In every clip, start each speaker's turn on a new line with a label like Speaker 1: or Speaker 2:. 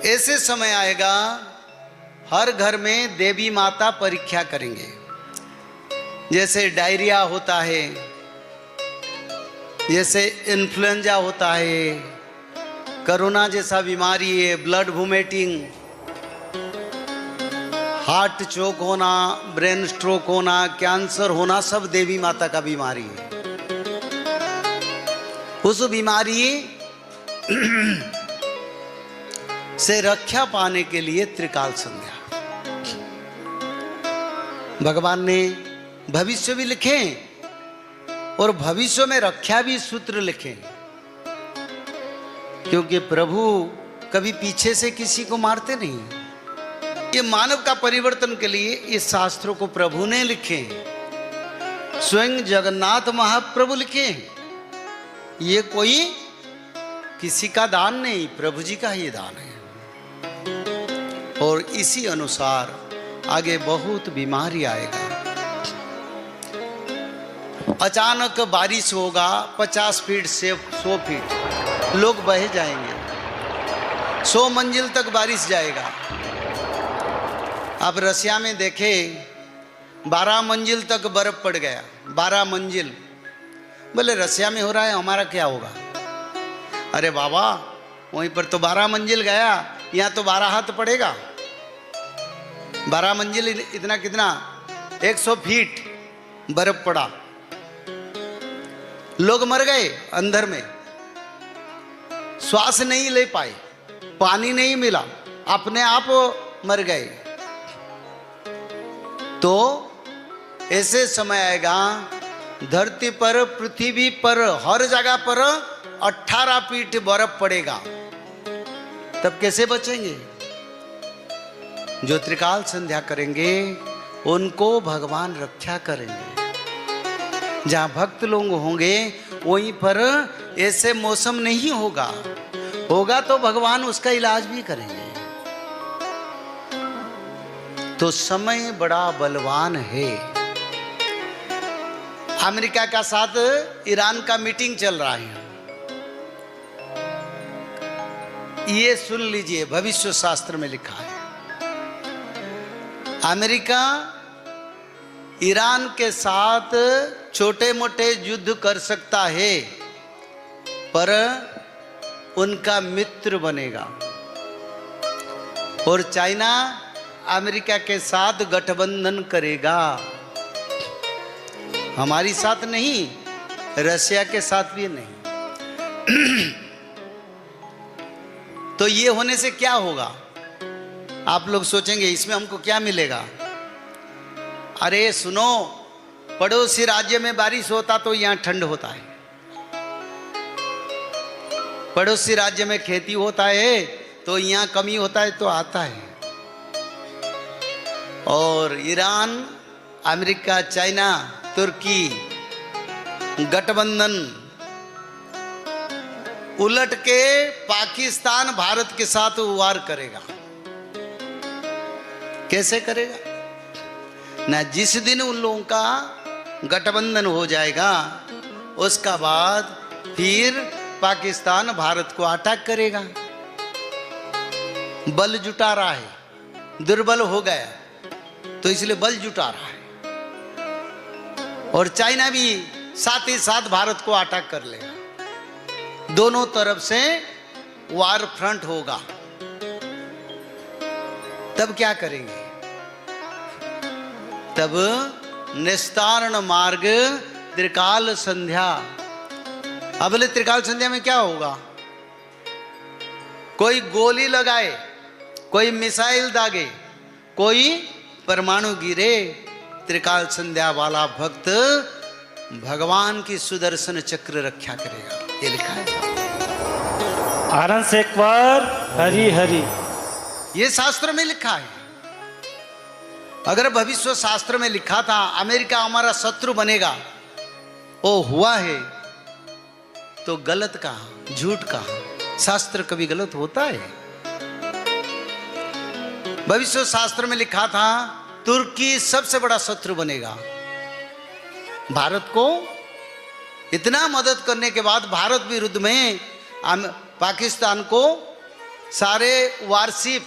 Speaker 1: ऐसे समय आएगा हर घर में देवी माता परीक्षा करेंगे। जैसे डायरिया होता है, जैसे इन्फ्लुएंजा होता है, कोरोना जैसा बीमारी है, ब्लड वोमिटिंग, हार्ट चोक होना, ब्रेन स्ट्रोक होना, कैंसर होना, सब देवी माता का बीमारी है। उस बीमारी से रक्षा पाने के लिए त्रिकाल संध्या भगवान ने भविष्य भी लिखे और भविष्य में रक्षा भी सूत्र लिखे, क्योंकि प्रभु कभी पीछे से किसी को मारते नहीं। ये मानव का परिवर्तन के लिए इस शास्त्रों को प्रभु ने लिखे, स्वयं जगन्नाथ महाप्रभु लिखे। ये कोई किसी का दान नहीं, प्रभु जी का ही दान है। और इसी अनुसार आगे बहुत बीमारी आएगा। अचानक बारिश होगा, 50 फीट से 100 फीट लोग बह जाएंगे, 100 मंजिल तक बारिश जाएगा। अब रसिया में देखे 12 मंजिल तक बर्फ पड़ गया, 12 मंजिल। बोले रसिया में हो रहा है, हमारा क्या होगा? अरे बाबा, वहीं पर तो 12 मंजिल गया, यहाँ तो 12 हाथ पड़ेगा। 12 मंजिल इतना कितना, 100 फीट बर्फ पड़ा, लोग मर गए अंदर में, श्वास नहीं ले पाए, पानी नहीं मिला, अपने आप मर गए। तो ऐसे समय आएगा धरती पर, पृथ्वी पर, हर जगह पर 18 फीट बर्फ पड़ेगा। तब कैसे बचेंगे? जो त्रिकाल संध्या करेंगे उनको भगवान रक्षा करेंगे। जहाँ भक्त लोग होंगे वहीं पर ऐसे मौसम नहीं होगा, होगा तो भगवान उसका इलाज भी करेंगे। तो समय बड़ा बलवान है। अमेरिका का साथ ईरान का मीटिंग चल रहा है। ये सुन लीजिए, भविष्य शास्त्र में लिखा है अमेरिका ईरान के साथ छोटे मोटे युद्ध कर सकता है, पर उनका मित्र बनेगा। और चाइना अमेरिका के साथ गठबंधन करेगा, हमारी साथ नहीं, रशिया के साथ भी नहीं। तो ये होने से क्या होगा? आप लोग सोचेंगे इसमें हमको क्या मिलेगा? अरे सुनो, पड़ोसी राज्य में बारिश होता तो यहाँ ठंड होता है, पड़ोसी राज्य में खेती होता है तो यहाँ कमी होता है तो आता है। और ईरान, अमेरिका, चाइना, तुर्की गठबंधन उलट के पाकिस्तान भारत के साथ वार करेगा। कैसे करेगा? ना जिस दिन उन लोगों का गठबंधन हो जाएगा, उसका बाद फिर पाकिस्तान भारत को अटैक करेगा। बल जुटा रहा है, दुर्बल हो गया तो इसलिए बल जुटा रहा है। और चाइना भी साथ ही साथ भारत को अटैक कर लेगा। दोनों तरफ से वार फ्रंट होगा। तब क्या करेंगे? तब निस्तारण मार्ग त्रिकाल संध्या। अब बोले त्रिकाल संध्या में क्या होगा? कोई गोली लगाए, कोई मिसाइल दागे, कोई परमाणु गिरे, त्रिकाल संध्या वाला भक्त भगवान की सुदर्शन चक्र रक्षा करेगा। ये लिखा है
Speaker 2: आनंद से एक बार हरि हरि।
Speaker 1: ये शास्त्र में लिखा है। अगर भविष्य शास्त्र में लिखा था अमेरिका हमारा शत्रु बनेगा, वो हुआ है, तो गलत कहा, झूठ कहा। शास्त्र कभी गलत होता है? भविष्य शास्त्र में लिखा था तुर्की सबसे बड़ा शत्रु बनेगा। भारत को इतना मदद करने के बाद भारत विरुद्ध में पाकिस्तान को सारे वारशिप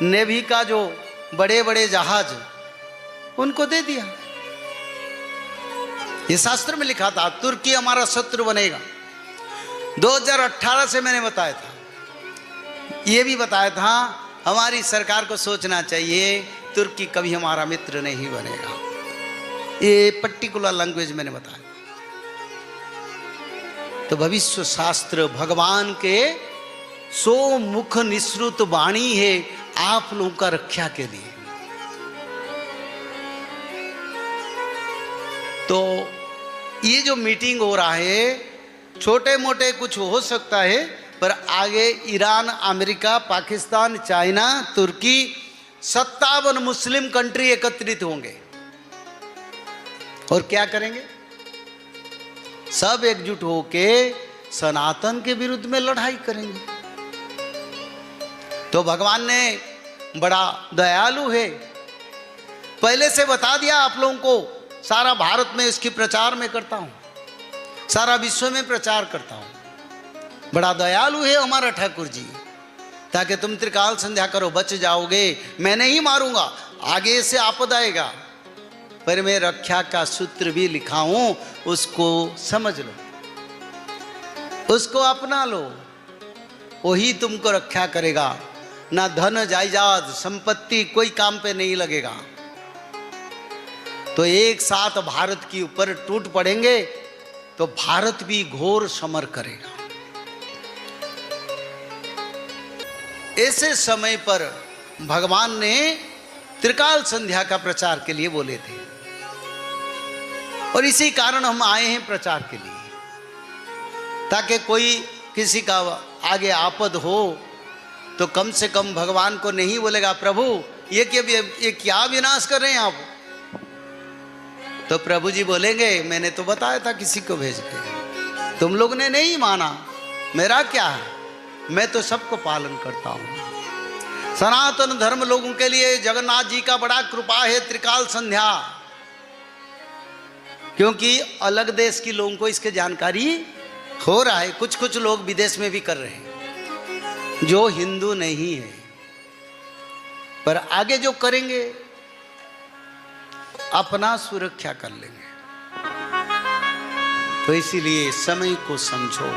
Speaker 1: नेवी का जो बड़े बड़े जहाज उनको दे दिया। ये शास्त्र में लिखा था तुर्की हमारा शत्रु बनेगा। 2018 से मैंने बताया था, ये भी बताया था हमारी सरकार को सोचना चाहिए तुर्की कभी हमारा मित्र नहीं बनेगा। ये पर्टिकुलर लैंग्वेज मैंने बताया। तो भविष्य शास्त्र भगवान के 100 मुख निश्रुत वाणी है आप लोगों का रक्षा के लिए। तो ये जो मीटिंग हो रहा है छोटे मोटे कुछ हो सकता है, पर आगे ईरान, अमेरिका, पाकिस्तान, चाइना, तुर्की 57 मुस्लिम कंट्री एकत्रित होंगे और क्या करेंगे? सब एकजुट होके सनातन के विरुद्ध में लड़ाई करेंगे। तो भगवान ने बड़ा दयालु है, पहले से बता दिया आप लोगों को। सारा भारत में इसकी प्रचार में करता हूं, सारा विश्व में प्रचार करता हूं। बड़ा दयालु है हमारा ठाकुर जी, ताकि तुम त्रिकाल संध्या करो, बच जाओगे। मैं नहीं मारूंगा, आगे से आपद आएगा, पर मैं रक्षा का सूत्र भी लिखा हूं, उसको समझ लो, उसको अपना लो, वही तुमको रक्षा करेगा। ना धन जायदाद संपत्ति कोई काम पे नहीं लगेगा। तो एक साथ भारत के ऊपर टूट पड़ेंगे तो भारत भी घोर समर करेगा। ऐसे समय पर भगवान ने त्रिकाल संध्या का प्रचार के लिए बोले थे और इसी कारण हम आए हैं प्रचार के लिए, ताकि कोई किसी का आगे आपद हो तो कम से कम भगवान को नहीं बोलेगा प्रभु ये क्या विनाश कर रहे हैं आप। तो प्रभु जी बोलेंगे मैंने तो बताया था किसी को भेज के, तुम लोग ने नहीं माना, मेरा क्या है, मैं तो सबको पालन करता हूं। सनातन धर्म लोगों के लिए जगन्नाथ जी का बड़ा कृपा है त्रिकाल संध्या, क्योंकि अलग देश के लोगों को इसके जानकारी हो रहा है। कुछ कुछ लोग विदेश में भी कर रहे हैं जो हिंदू नहीं है, पर आगे जो करेंगे अपना सुरक्षा कर लेंगे। तो इसीलिए समय को समझो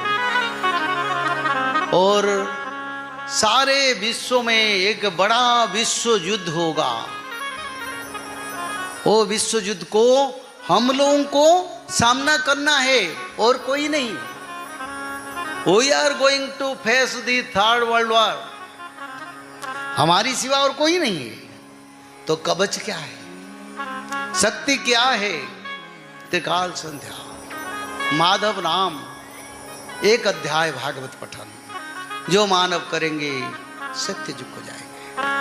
Speaker 1: और सारे विश्व में एक बड़ा विश्व युद्ध होगा। वो विश्व युद्ध को हम लोगों को सामना करना है और कोई नहीं। We are going to face the third world war, हमारी सिवा और कोई नहीं है। तो कवच क्या है, शक्ति क्या है? त्रिकाल संध्या, माधव नाम, एक अध्याय भागवत पठन, जो मानव करेंगे सत्य युग को जाएंगे।